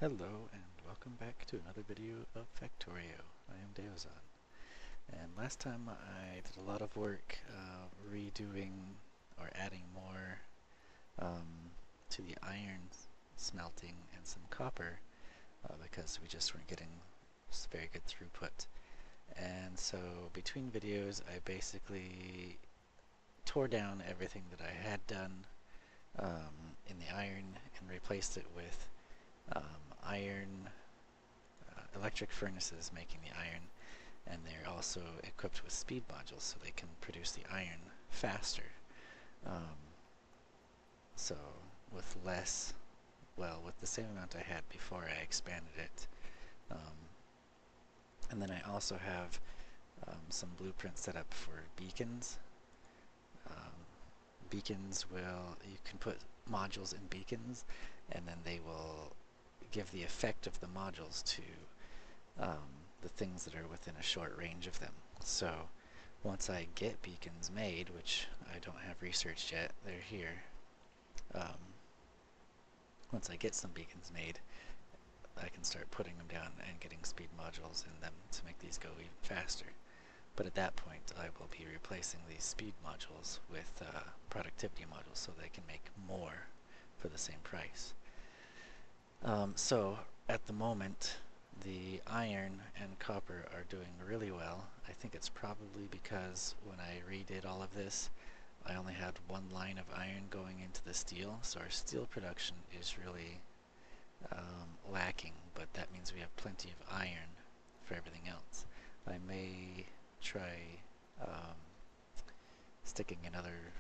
Hello and welcome back to another video of Factorio. I am Deozaan, and last time I did a lot of work redoing or adding more to the iron smelting and some copper because we just weren't getting very good throughput. And so between videos I basically tore down everything that I had done in the iron and replaced it with iron electric furnaces making the iron, and they're also equipped with speed modules so they can produce the iron faster. Um, so with with the same amount I had before I expanded it. And then I also have some blueprints set up for beacons. You can put modules in beacons, and then they will give the effect of the modules to the things that are within a short range of them. So once I get beacons made, which I don't have researched yet, they're here. Once I get some beacons made, I can start putting them down and getting speed modules in them to make these go even faster. But at that point, I will be replacing these speed modules with productivity modules so they can make more for the same price. So at the moment, the iron and copper are doing really well. I think it's probably because when I redid all of this, I only had one line of iron going into the steel, so our steel production is really lacking, but that means we have plenty of iron for everything else. I may try sticking another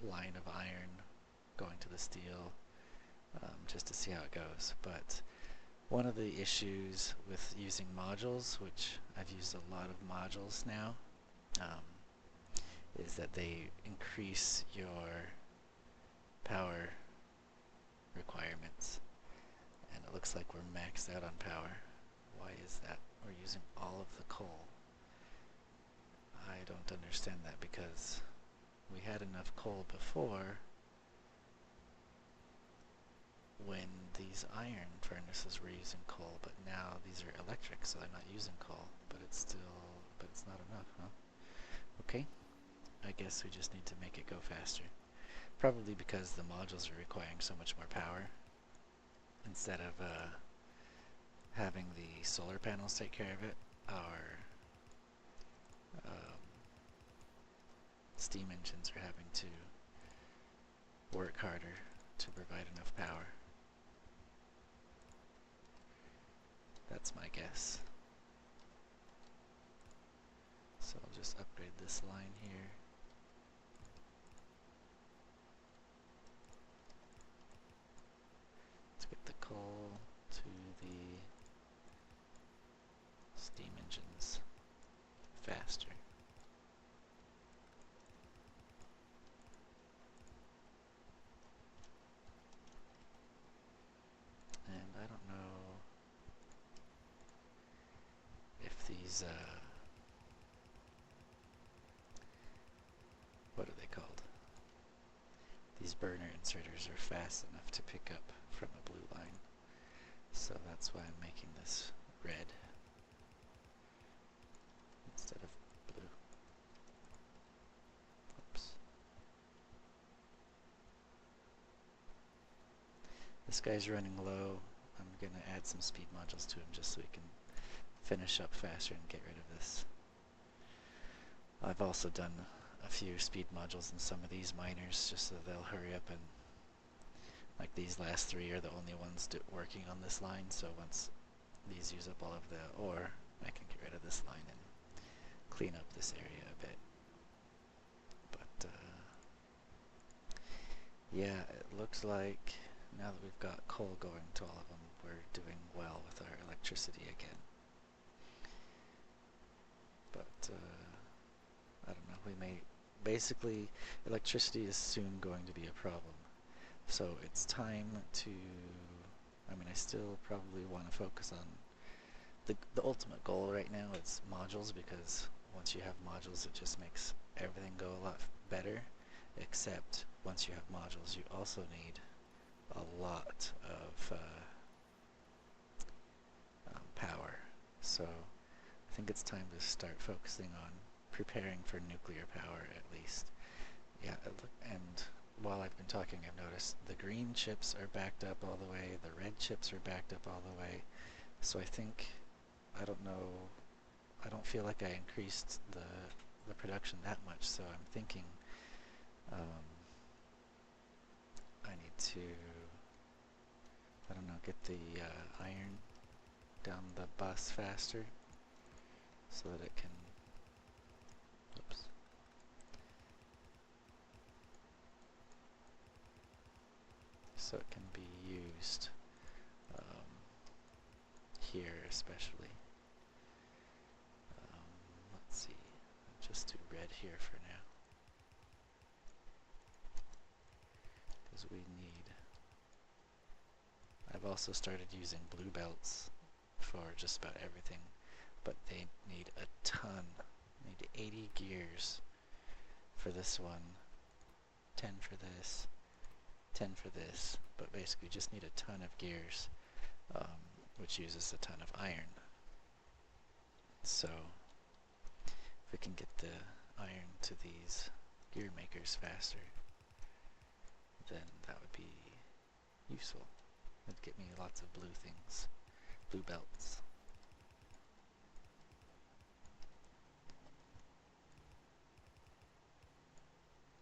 line of iron going to the steel just to see how it goes. But one of the issues with using modules, which I've used a lot of modules now, is that they increase your power requirements. And it looks like we're maxed out on power. Why is that? We're using all of the coal. I don't understand that because we had enough coal before when these iron furnaces were using coal, but now these are electric, so they're not using coal, but it's not enough, huh? Okay, I guess we just need to make it go faster. Probably because the modules are requiring so much more power. Instead of having the solar panels take care of it, our steam engines are having to work harder to provide enough power. That's my guess. So I'll just upgrade this line here. Let's get the coal to the steam engines faster. And I don't know if these what are they called? These burner inserters are fast enough to pick up from a blue line. So that's why I'm making this red instead of blue. Oops. This guy's running low. I'm going to add some speed modules to him just so we can finish up faster and get rid of this. I've also done a few speed modules in some of these miners just so they'll hurry up, and like these last three are the only ones working on this line, so once these use up all of the ore, I can get rid of this line and clean up this area a bit. But yeah, it looks like now that we've got coal going to all of them, we're doing well with our electricity again. But I don't know, basically electricity is soon going to be a problem. So it's time to, I still probably want to focus on the ultimate goal right now. It's modules, because once you have modules it just makes everything go a lot better, except once you have modules you also need a lot of think it's time to start focusing on preparing for nuclear power at least. Yeah, and while I've been talking, I've noticed the green chips are backed up all the way, the red chips are backed up all the way. So I think, I don't know, I don't feel like I increased the production that much, so I'm thinking I need to, I don't know, get the iron down the bus faster so that it can, oops, so it can be used here especially. Let's see, I'll just do red here for now, because we need, I've also started using blue belts for just about everything, but they need a ton, need 80 gears for this one, 10 for this, 10 for this, but basically just need a ton of gears, which uses a ton of iron. So if we can get the iron to these gear makers faster, then that would be useful. It'd get me lots of blue things, blue belts.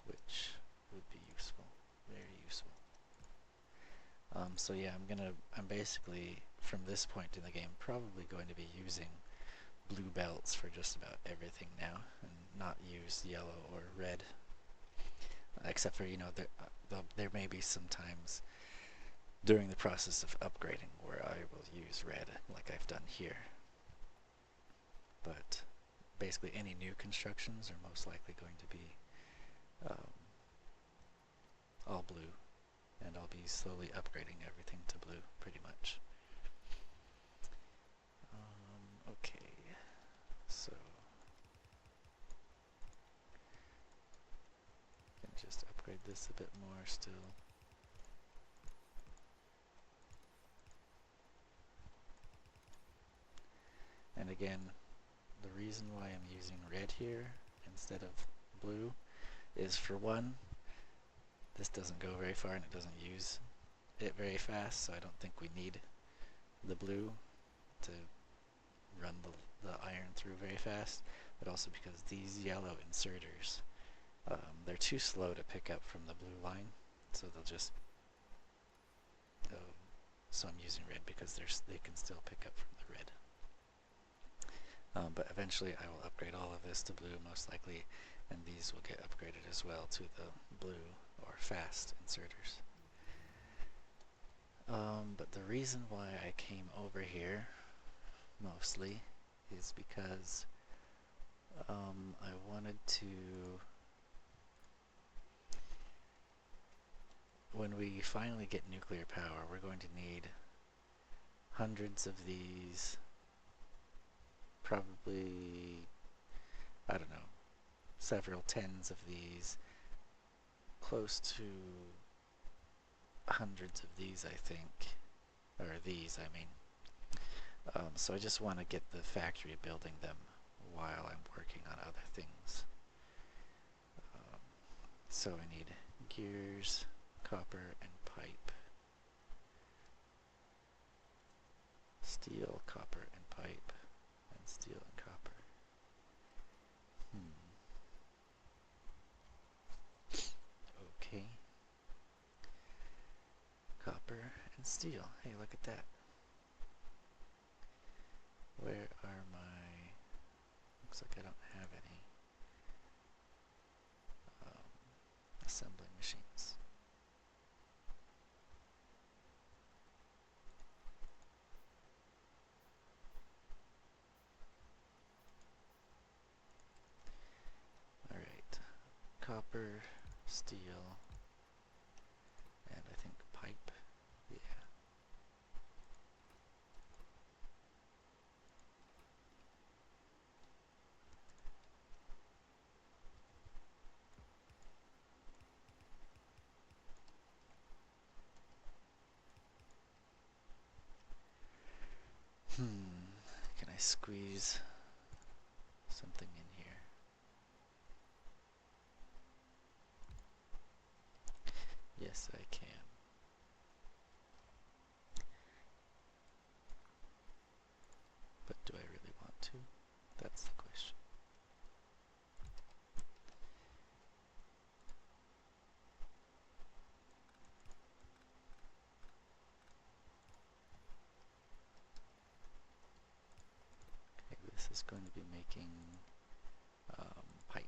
Which would be useful, very useful. So yeah, I'm basically, from this point in the game, probably going to be using blue belts for just about everything now, and not use yellow or red. Except for, you know, there may be some times during the process of upgrading where I will use red, like I've done here. But basically any new constructions are most likely going to be all blue, and I'll be slowly upgrading everything to blue, pretty much. Okay, so I can just upgrade this a bit more still. And again, the reason why I'm using red here instead of blue is, for one, this doesn't go very far and it doesn't use it very fast, so I don't think we need the blue to run the iron through very fast, but also because these yellow inserters, they're too slow to pick up from the blue line, so they'll just, so I'm using red because they can still pick up from the red. But eventually I will upgrade all of this to blue, most likely, and these will get upgraded as well to the blue or fast inserters. But the reason why I came over here, mostly, is because I wanted to, when we finally get nuclear power, we're going to need hundreds of these, probably, I don't know, several tens of these, close to hundreds of these, I think, or these, I mean. So I just want to get the factory building them while I'm working on other things. So I need gears, copper, and pipe. Steel, copper, and pipe, and steel and copper. Okay. Copper and steel. Hey, look at that. Where are my... Looks like I don't have any assembling machines. Alright. Copper, steel, and I think pipe. Yeah. Can I squeeze something in here. Yes, I can. But do I really want to? That's the question. Okay, this is going to be making pipe.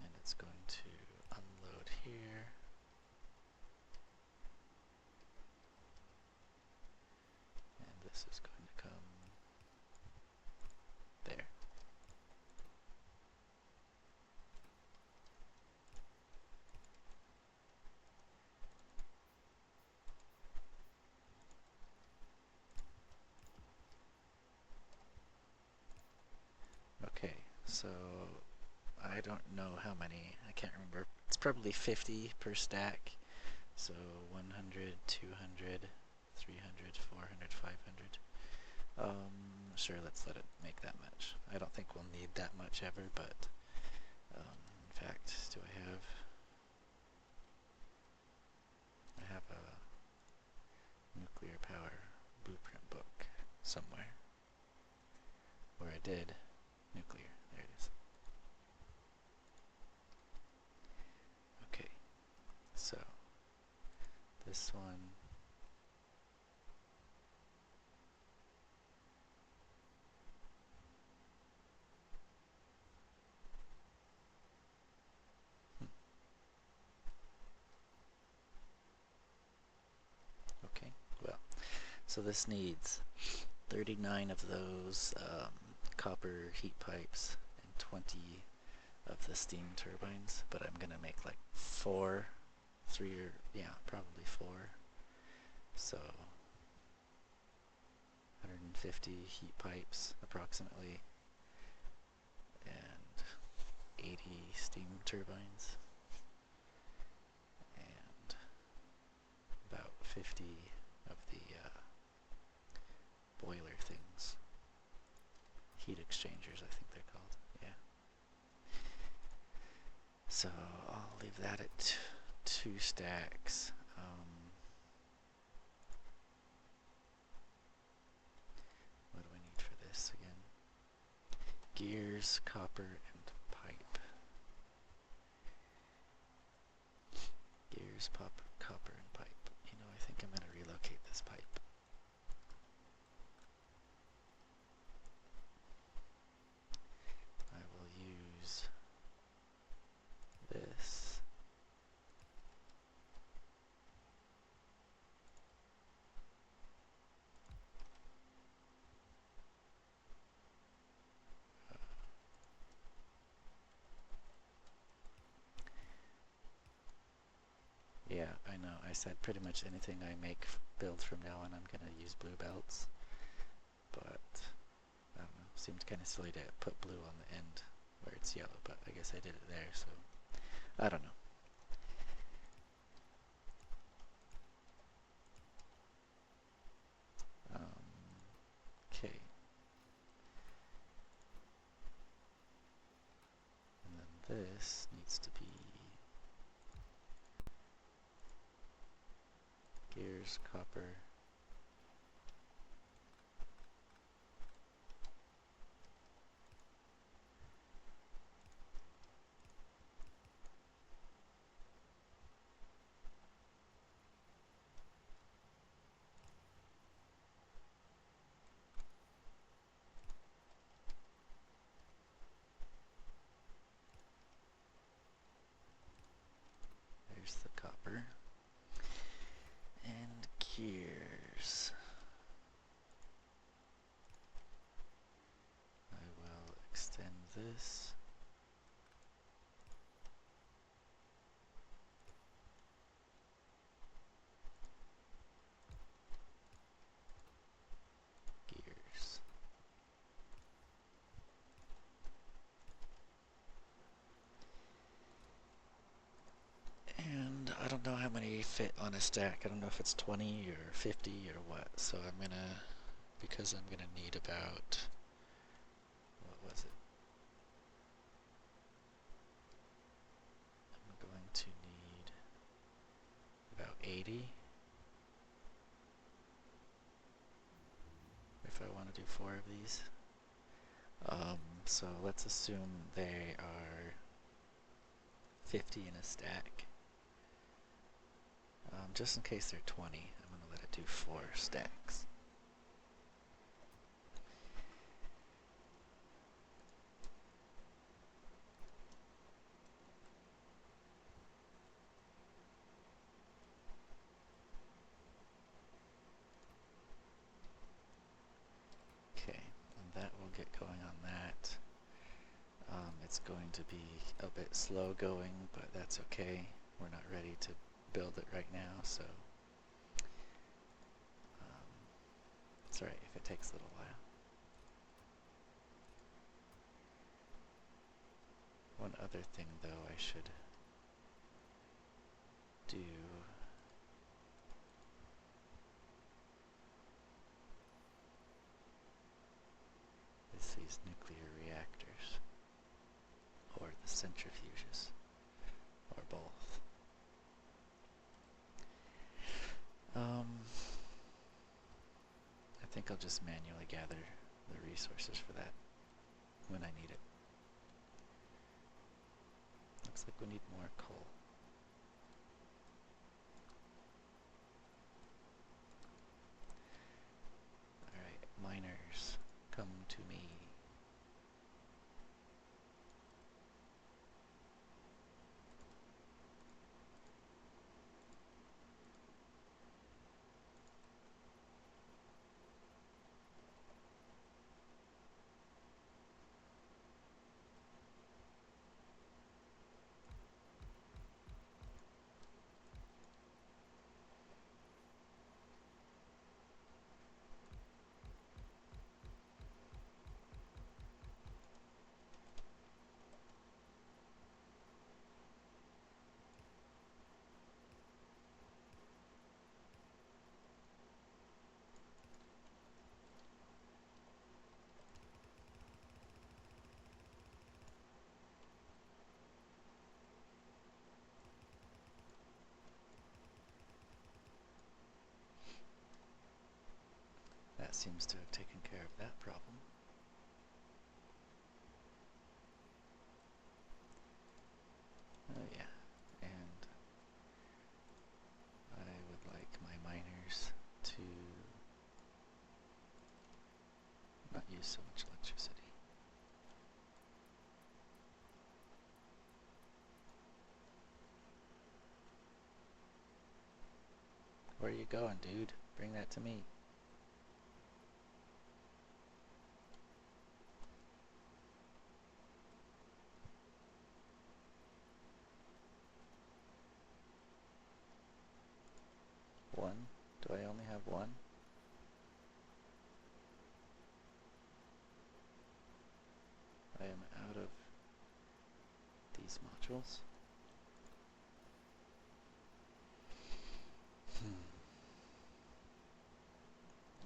And it's going to unload here. And this is going to come there. Okay, so I don't know how many, I can't remember. It's probably 50 per stack. So 100, 200, 300, 400, 500. Sure, let's let it make that much. I don't think we'll need that much ever, but in fact, do I have a nuclear power blueprint book somewhere where I did nuclear. There it is. Okay, so this one. Okay, well, so this needs 39 of those copper heat pipes and 20 of the steam turbines, but I'm gonna make like 4, 3 or, yeah, probably 4. So 150 heat pipes approximately, and 80 steam turbines, and about 50 of the boiler things. Heat exchangers, I think they're called. Yeah. So I'll leave that at 2 stacks. What do I need for this again? Gears, copper, and pipe. Gears, copper, and pipe. You know, I think I'm going to relocate this pipe. I will use this. Yeah, I know. I said pretty much anything I build from now on, I'm going to use blue belts. But, I don't know. Seemed kind of silly to put blue on the end where it's yellow, but I guess I did it there, so I don't know. Okay. And then this needs to be gears, copper. There's the copper. And gears. I will extend this. Gears. And I don't know how many fit on a stack. I don't know if it's 20 or 50 or what. So I'm gonna, because I'm gonna need about, what was it? I'm going to need about 80 if I want to do 4 of these. So let's assume they are 50 in a stack. Just in case they're 20, I'm going to let it do 4 stacks. Okay, and that will get going on that. It's going to be a bit slow going, but that's okay. We're not ready to build it right now, so it's alright if it takes a little while. One other thing though I should do is these nuclear reactors, or the centrifuges, or both. I think I'll just manually gather the resources for that when I need it. Looks like we need more coal. Alright, miners, come to me. That seems to have taken care of that problem. Oh yeah, and I would like my miners to not use so much electricity. Where are you going, dude? Bring that to me. One? Do I only have one? I am out of these modules.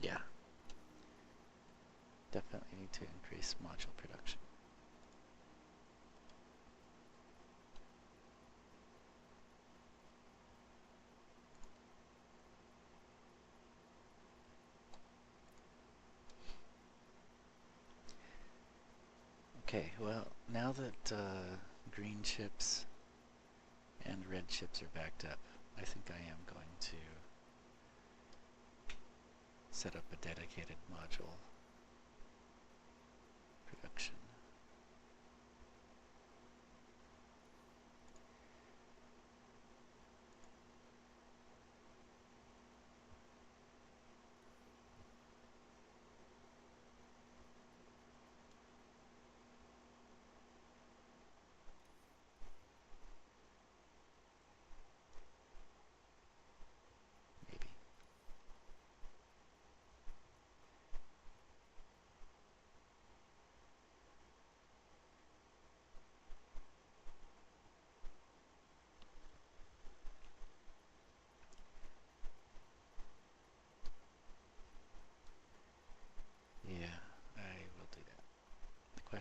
Yeah. Definitely need to increase module production. Okay, well, now that green chips and red chips are backed up, I think I am going to set up a dedicated module production. Maybe.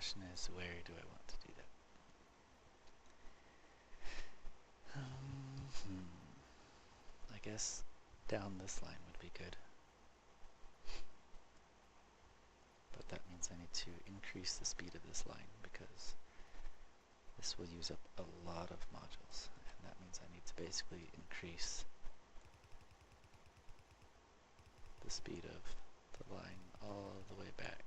question is, where do I want to do that? I guess down this line would be good. But that means I need to increase the speed of this line because this will use up a lot of modules, and that means I need to basically increase the speed of the line all the way back.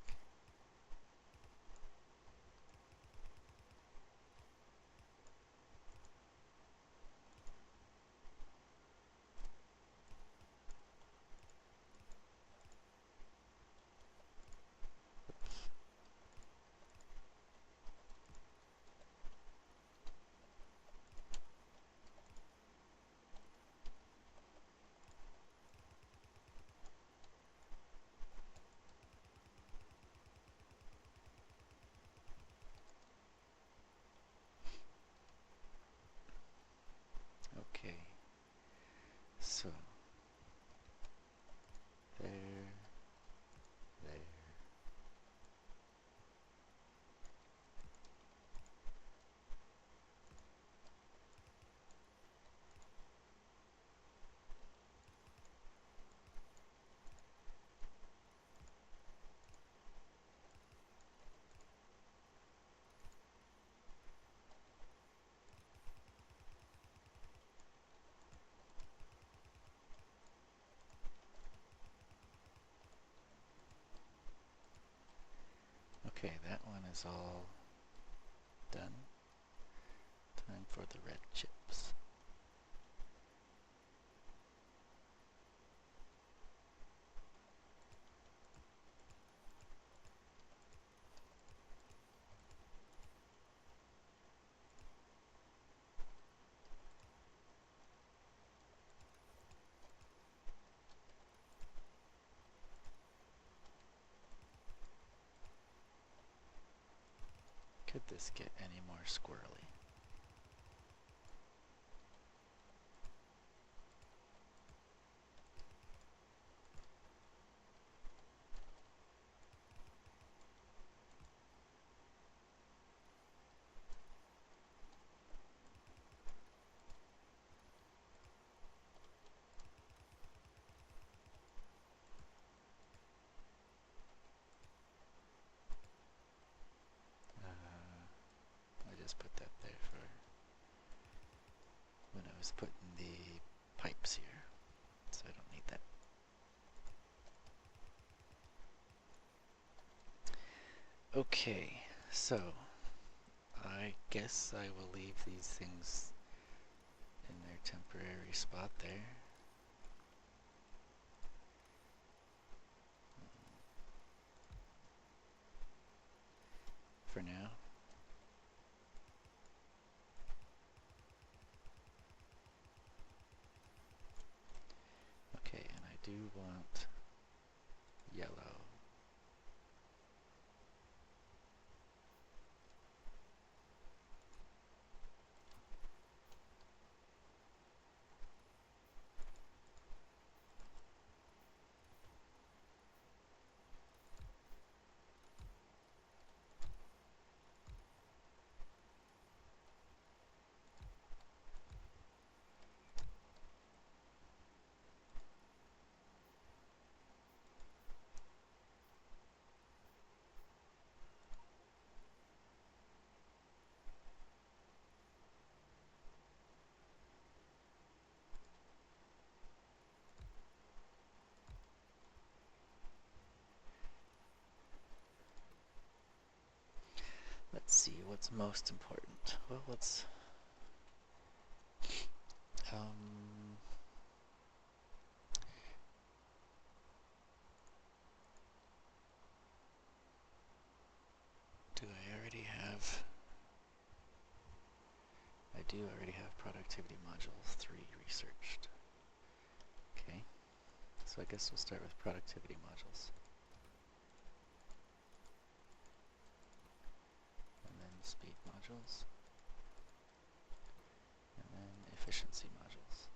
Okay, so there, there. Okay, that one is all done. Time for the red chips. Could this get any more squirrely? I just put that there for when I was putting the pipes here, so I don't need that. Okay, so I guess I will leave these things in their temporary spot there. For now. Okay, and I do want yellow. Let's see what's most important. Well, let's do I already have? I do already have productivity modules 3 researched. Okay, so I guess we'll start with productivity modules. And then speed modules. And then efficiency modules.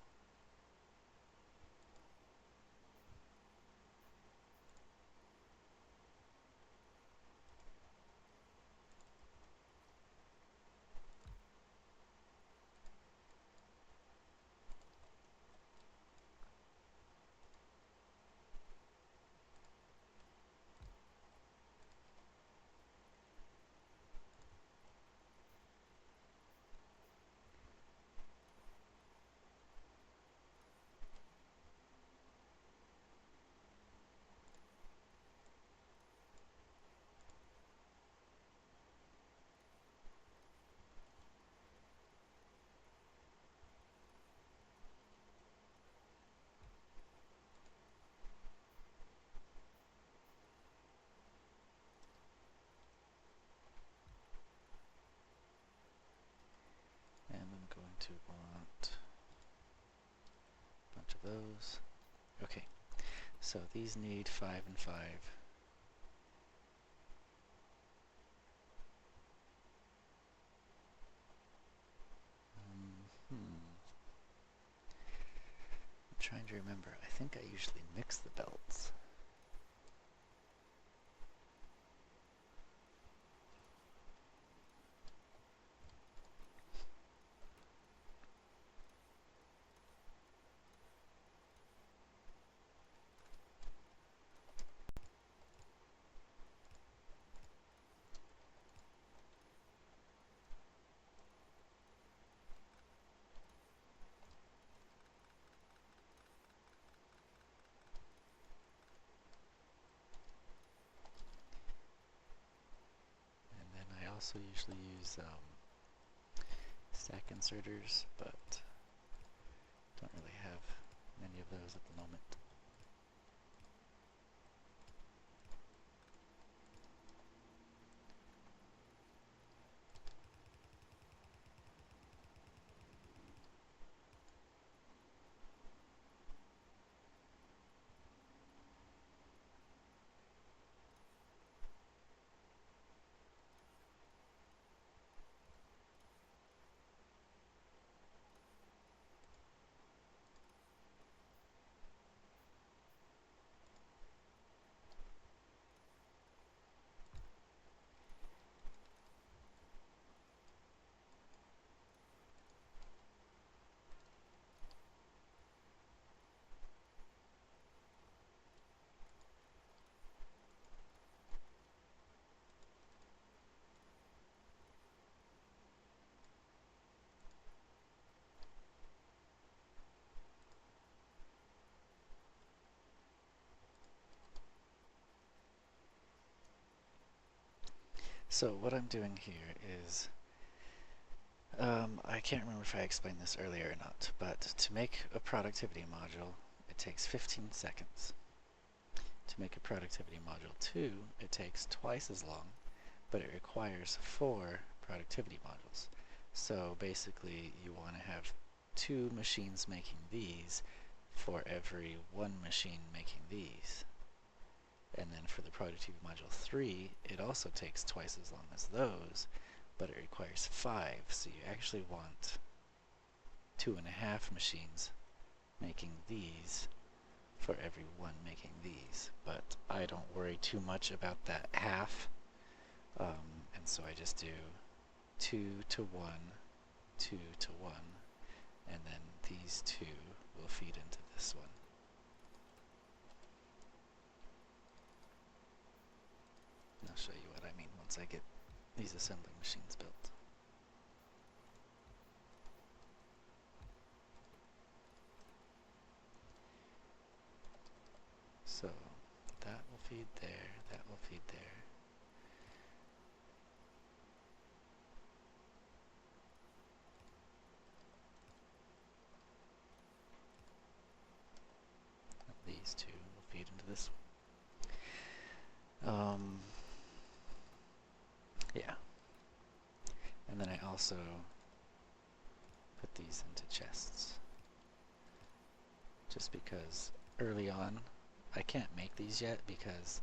of those. Okay, so these need 5 and 5. I'm trying to remember. I think I usually mix the belts. And then I also usually use stack inserters, but don't really have many of those at the moment. So what I'm doing here is, I can't remember if I explained this earlier or not, but to make a productivity module, it takes 15 seconds. To make a productivity module 2, it takes twice as long, but it requires 4 productivity modules. So basically, you want to have 2 machines making these for every 1 machine making these. And then for the productivity module 3, it also takes twice as long as those, but it requires 5, so you actually want 2.5 machines making these for every 1 making these. But I don't worry too much about that half, and so I just do 2 to 1, 2 to 1, and then these 2 will feed into this one. And I'll show you what I mean once I get these assembly machines built. So that will feed there, that will feed there. And these 2 will feed into this one. Yeah. And then I also put these into chests. Just because early on, I can't make these yet because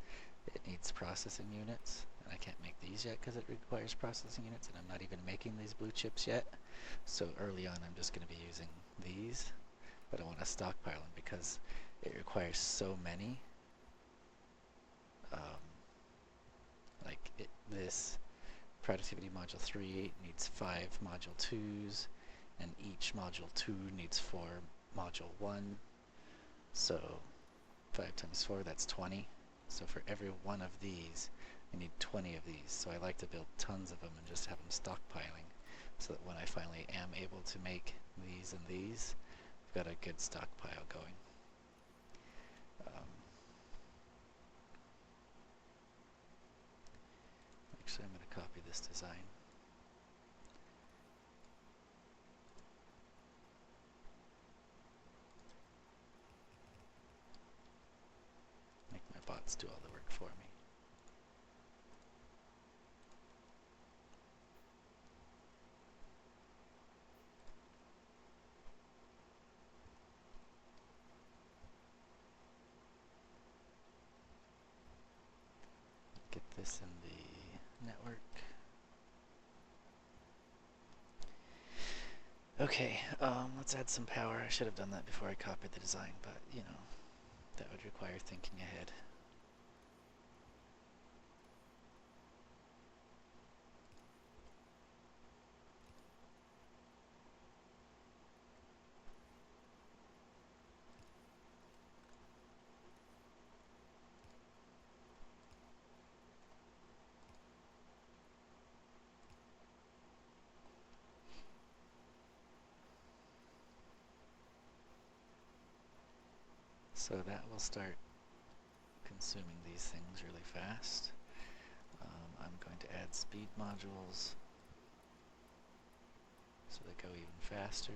it needs processing units. And I can't make these yet because it requires processing units, and I'm not even making these blue chips yet. So early on, I'm just going to be using these, but I want to stockpile them because it requires so many. This productivity module 3 needs 5 module 2s, and each module 2 needs 4 module 1. So 5 times 4, that's 20. So for every one of these, I need 20 of these. So I like to build tons of them and just have them stockpiling, so that when I finally am able to make these and these, I've got a good stockpile going. Actually, I'm going to copy this design. Make my bots do all the work for me. this in the network. Okay, let's add some power. I should have done that before I copied the design, but you know, that would require thinking ahead. So that will start consuming these things really fast. I'm going to add speed modules so they go even faster.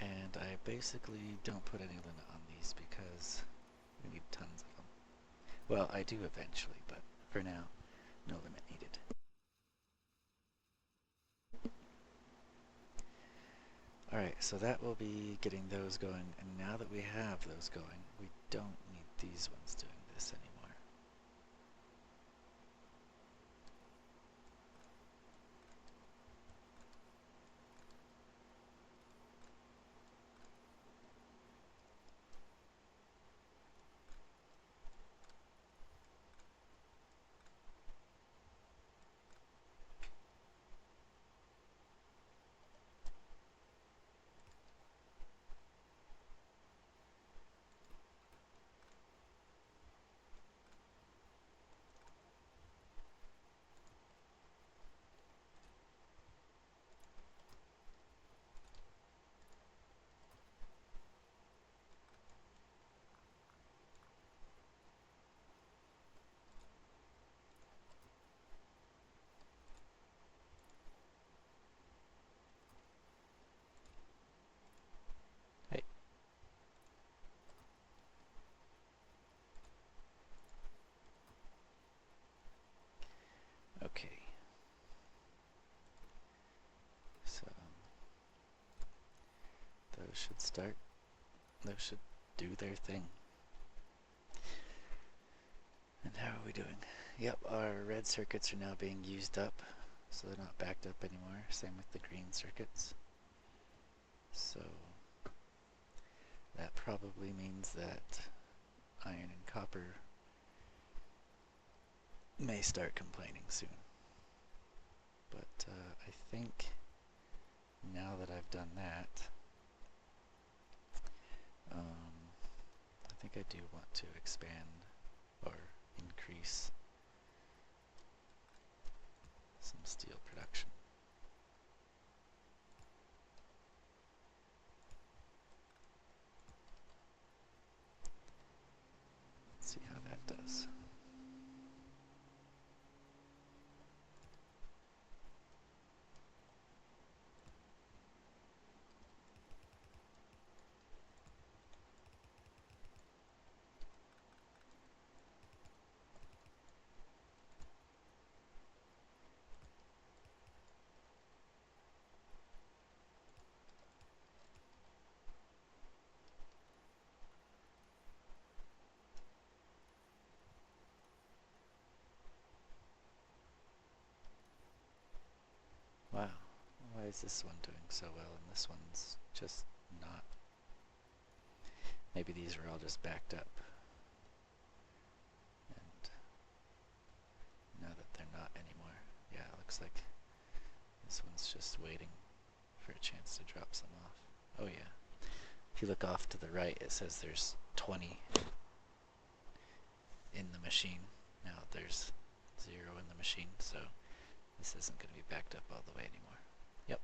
And I basically don't put any limit on these because we need tons of them. Well, I do eventually, but for now, no limit needed. Alright, so that will be getting those going, and now that we have those going, we don't need these ones doing this anymore. Hey. Okay. So those should start. Those should do their thing. And how are we doing? Yep, our red circuits are now being used up, so they're not backed up anymore. Same with the green circuits. So that probably means that iron and copper may start complaining soon. But I think now that I've done that, I think I do want to expand or increase some steel production. Let's see how that does. Wow, why is this one doing so well and this one's just not? Maybe these were all just backed up. And now that they're not anymore, yeah, it looks like this one's just waiting for a chance to drop some off. Oh yeah. If you look off to the right, it says there's 20 in the machine. Now there's 0 in the machine, so this isn't going to be backed up all the way anymore. Yep.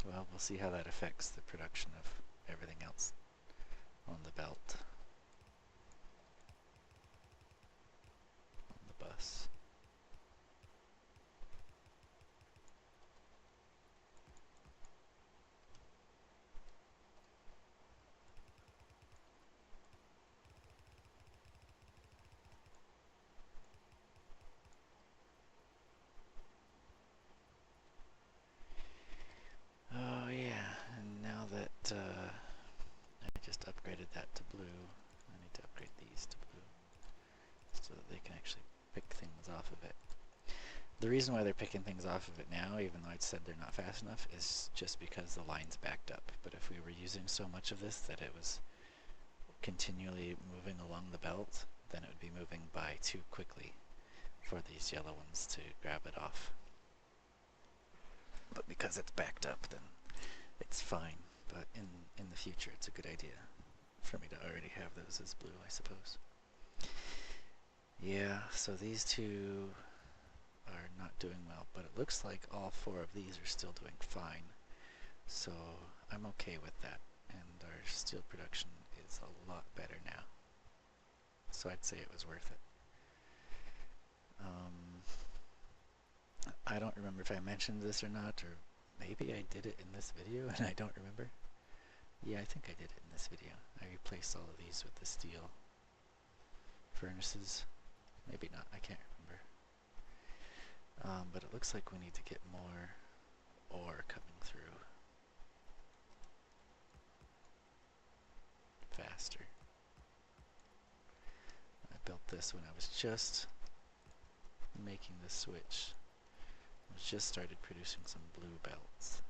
Well, we'll see how that affects the production of everything else on the belt, on the bus. Oh yeah, and now that I just upgraded that to blue, I need to upgrade these to blue so that they can actually pick things off of it. The reason why they're picking things off of it now, even though I said they're not fast enough, is just because the line's backed up. But if we were using so much of this that it was continually moving along the belt, then it would be moving by too quickly for these yellow ones to grab it off. But because it's backed up, then it's fine. But in the future, it's a good idea for me to already have those as blue, I suppose. Yeah, so these two are not doing well, but it looks like all four of these are still doing fine. So I'm okay with that, and our steel production is a lot better now. So I'd say it was worth it. I don't remember if I mentioned this or not, or maybe I did it in this video and I don't remember. Yeah, I think I did it in this video. I replaced all of these with the steel furnaces. Maybe not, I can't remember. But it looks like we need to get more ore coming through faster. I built this when I was just making the switch. I was just started producing some blue belts.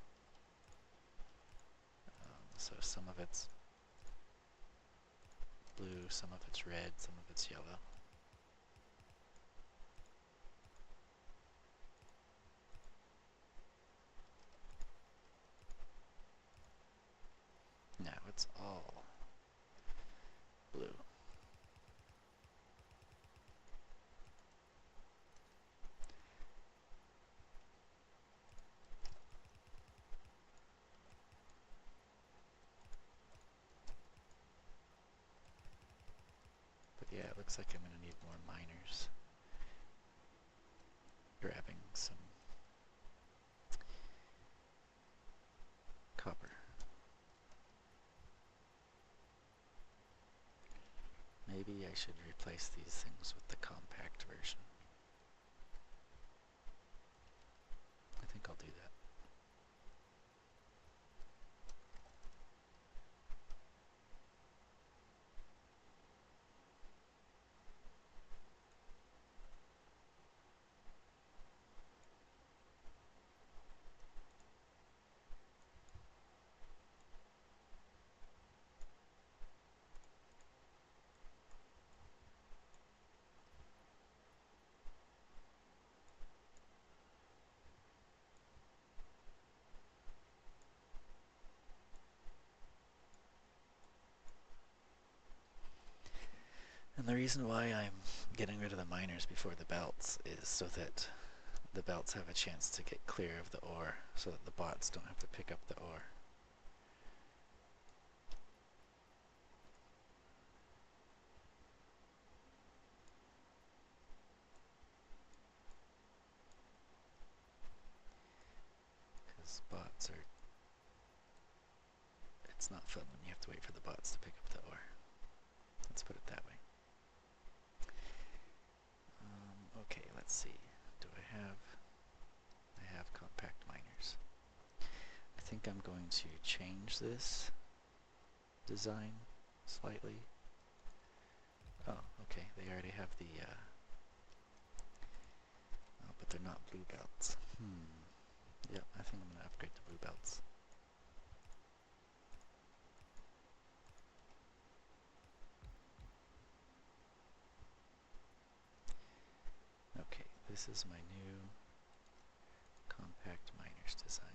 So some of it's blue, some of it's red, some of it's yellow. Now it's all blue. But yeah, it looks like I'm going to need more miners. Grabbing some copper. Maybe I should replace these things with the compact version. I think I'll do that. And the reason why I'm getting rid of the miners before the belts is so that the belts have a chance to get clear of the ore, so that the bots don't have to pick up the ore. Because bots are... It's not fun when you have to wait for the bots to pick up the ore. Let's put it that way. Okay, let's see. Do I have... I have compact miners. I think I'm going to change this design slightly. Oh, okay, they already have the... Oh, but they're not blue belts. Yep, I think I'm going to upgrade to blue belts. Okay, this is my new compact miners design.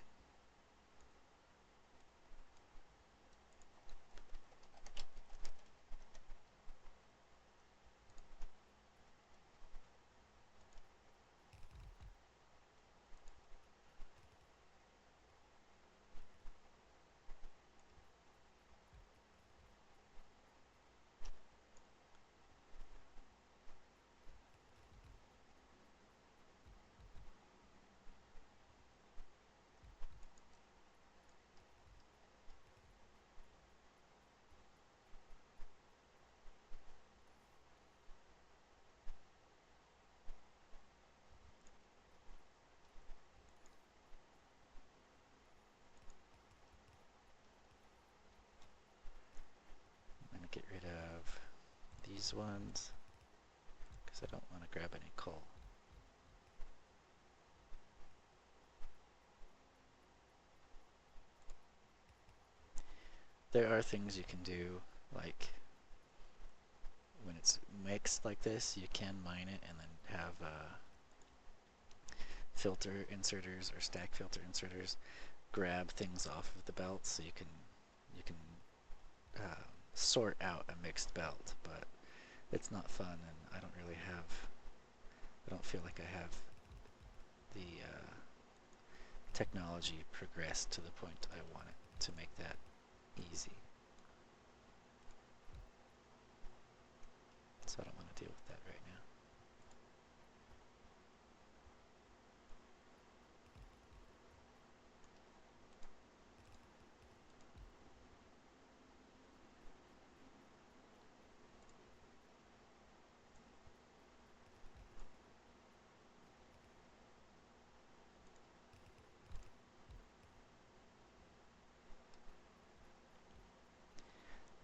these ones because I don't want to grab any coal. There are things you can do, like when it's mixed like this, you can mine it and then have filter inserters or stack filter inserters grab things off of the belt, so you can sort out a mixed belt. But it's not fun, and I don't feel like I have the technology progressed to the point I want it to make that easy. So I don't want to deal with that right now.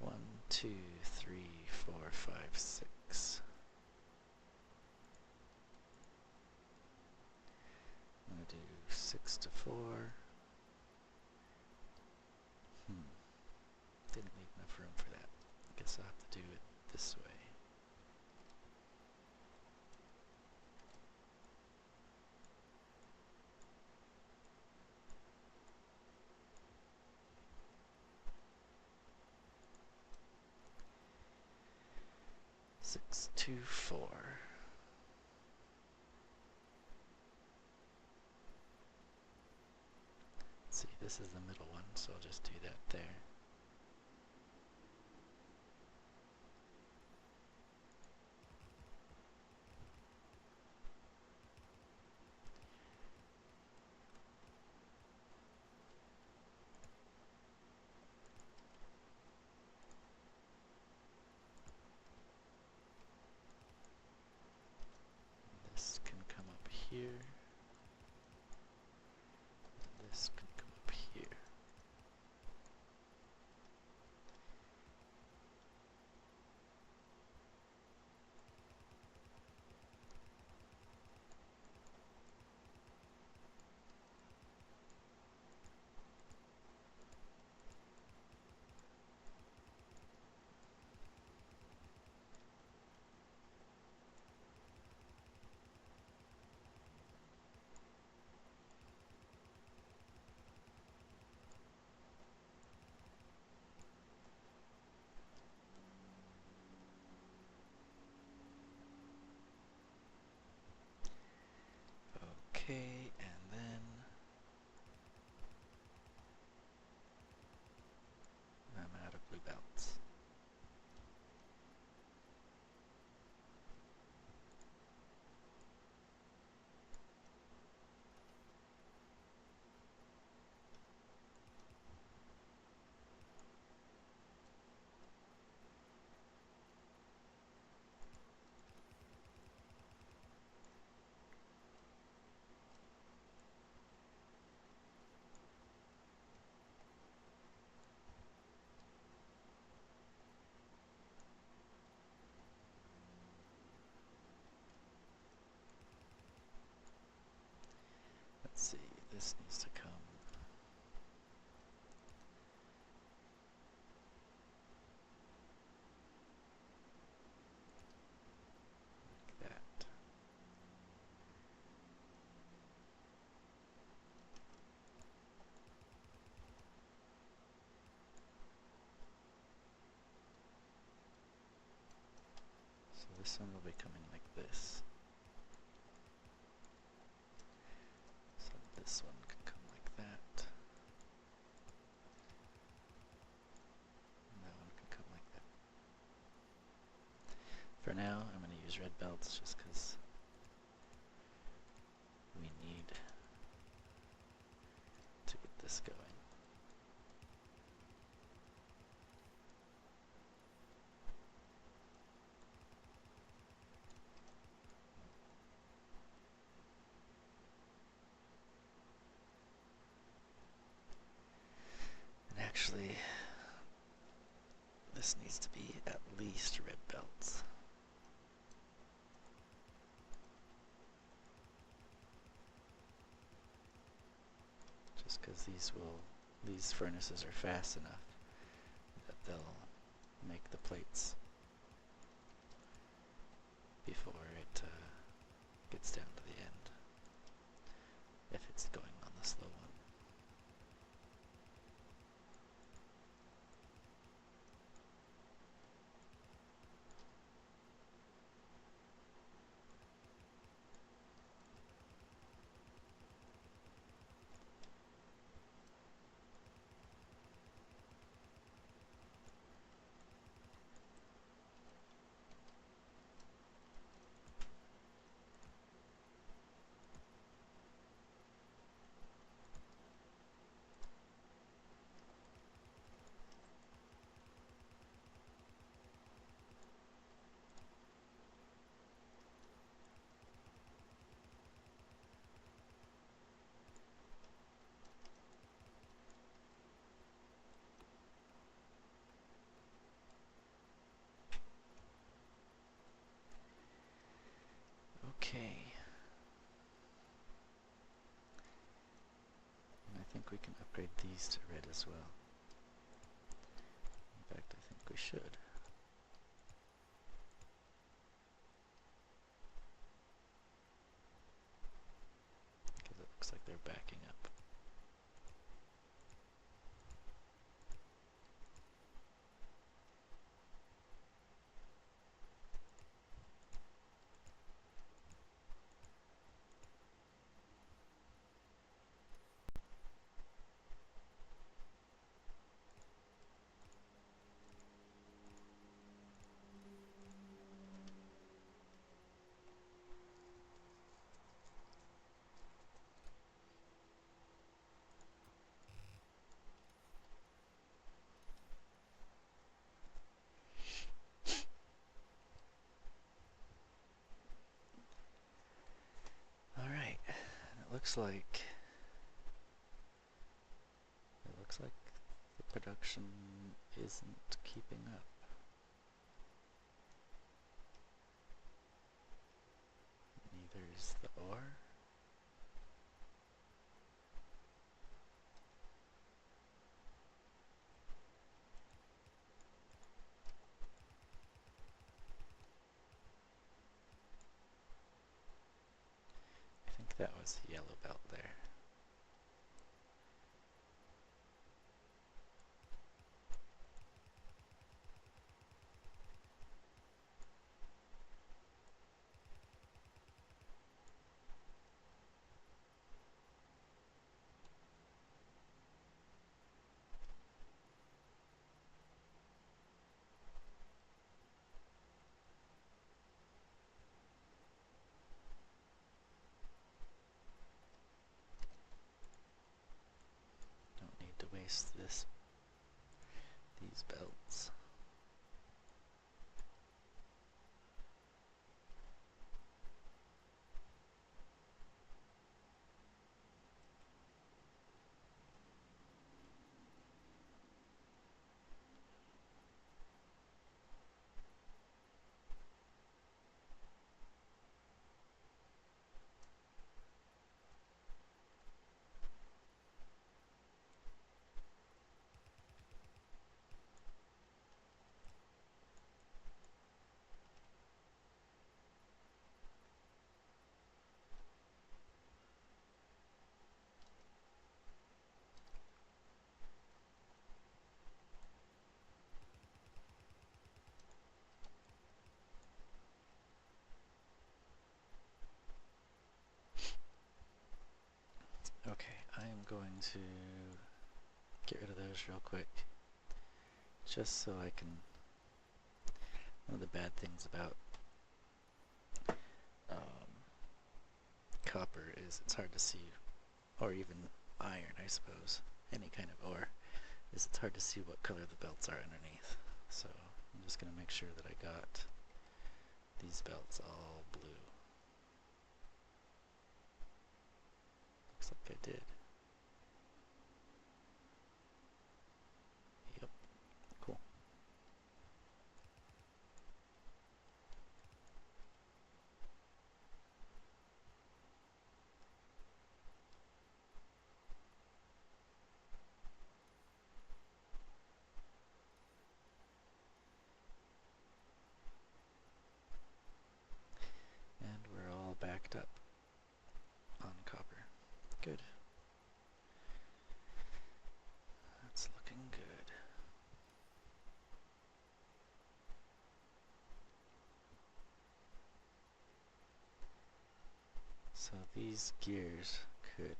One, two, three, four, five, six. I'm going to do 6 to 4. Didn't leave enough room for that. I guess I'll have to do it this way. Six, two, four. Let's see, this is the middle one, so I'll just do that there. This can come up here. This can come up here. Okay, and then I'm out of blue belts. Let's see, this needs to come like that. So this one will be coming like this. So this one can come like that. And that one can come like that. For now, I'm going to use red belts just because we need to get this going. And actually, this needs to be at least red belts. just because these furnaces are fast enough that they'll make the plates before it gets down to the end, if it's going on the slow one. Okay. And I think we can upgrade these to red as well. In fact, I think we should. Because it looks like they're backing up. Alright, and it looks like the production isn't keeping up. Neither is the ore. I think that was the yellow belt there. Don't need to waste these belts. Okay, I am going to get rid of those real quick, just so I can. One of the bad things about copper is it's hard to see, or even iron, I suppose, any kind of ore, is it's hard to see what color the belts are underneath. So I'm just going to make sure that I got these belts all blue. Looks like I did. Yep, cool. So these gears could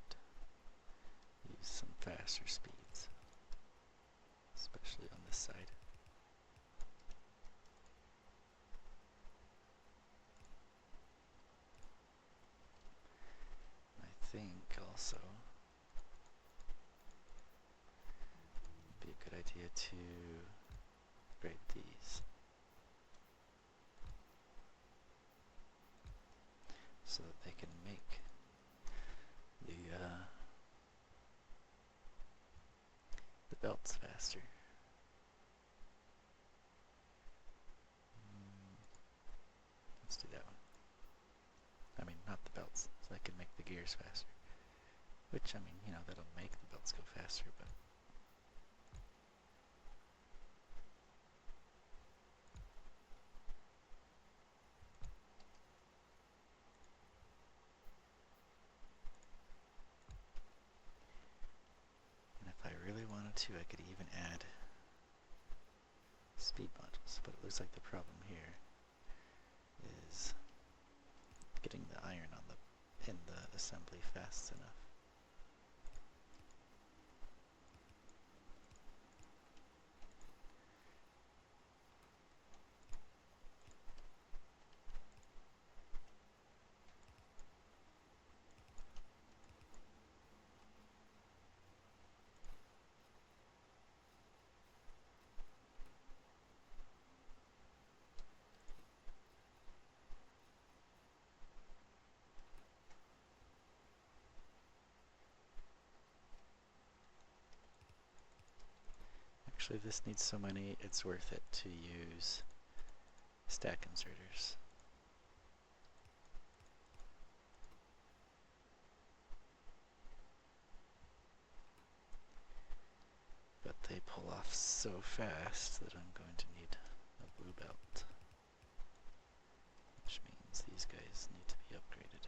use some faster speeds, especially on this side. I think also it'd be a good idea to upgrade these so that they can make the belts faster. Let's do that one. I mean, not the belts, so I can make the gears faster. Which, I mean, you know, that'll make the belts go faster, but... And if I really wanted to, I could even add speed modules, but it looks like the problem here is getting the iron on in the assembly fast enough. Actually, this needs so many, it's worth it to use stack inserters. But they pull off so fast that I'm going to need a blue belt, which means these guys need to be upgraded.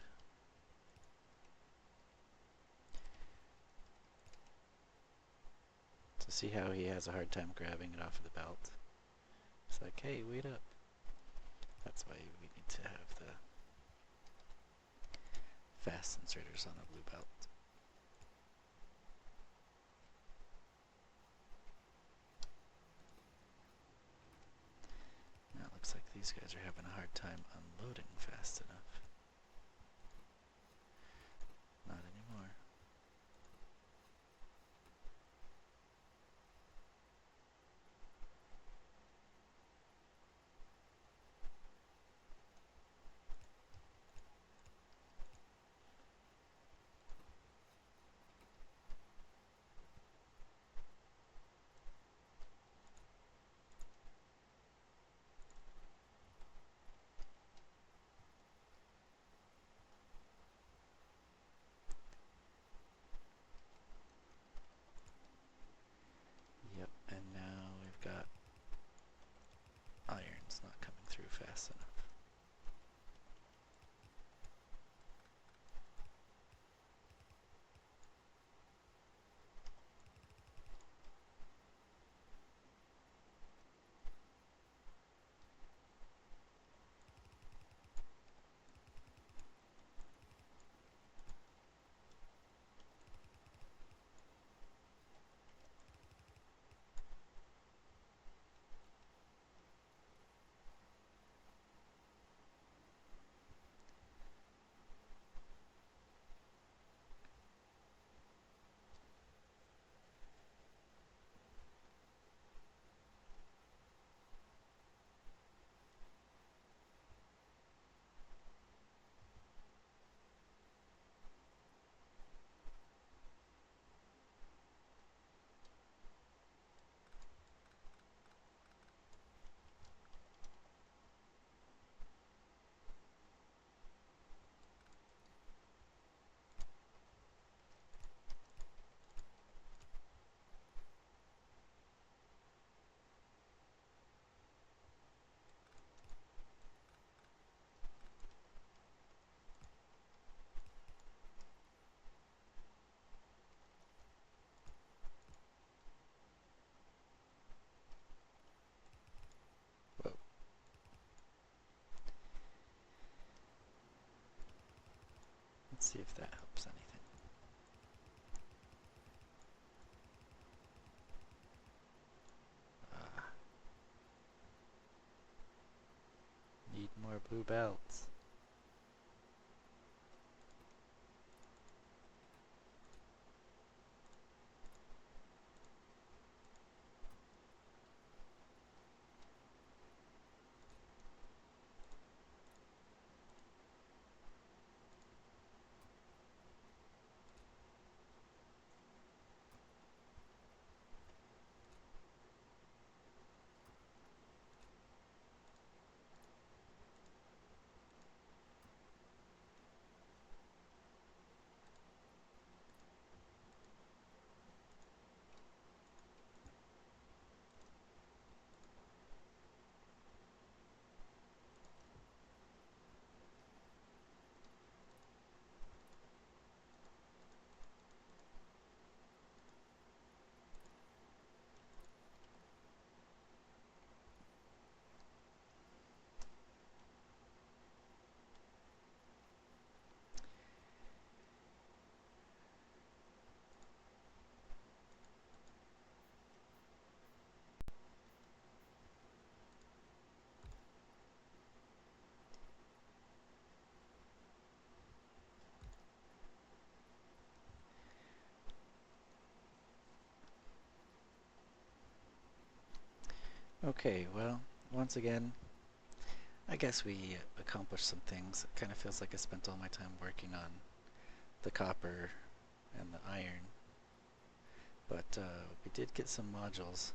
So see how he has a hard time grabbing it off of the belt? It's like, hey, wait up. That's why we need to have the fast inserters on a blue belt. Now it looks like these guys are having a hard time unloading fast enough. Not anymore. Let's see if that helps anything. Need more blue belts. Okay, well, once again, I guess we accomplished some things. It kind of feels like I spent all my time working on the copper and the iron, but we did get some modules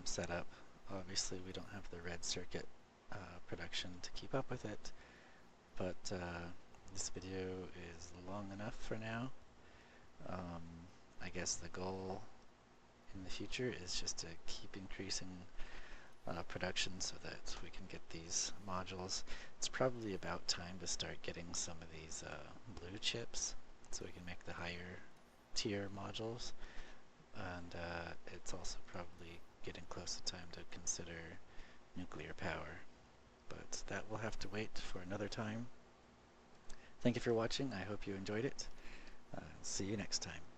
set up. Obviously, we don't have the red circuit production to keep up with it, but this video is long enough for now. I guess the goal in the future is just to keep increasing production so that we can get these modules. It's probably about time to start getting some of these blue chips so we can make the higher tier modules, and it's also probably getting close to time to consider nuclear power, but that will have to wait for another time. Thank you for watching. I hope you enjoyed it. See you next time.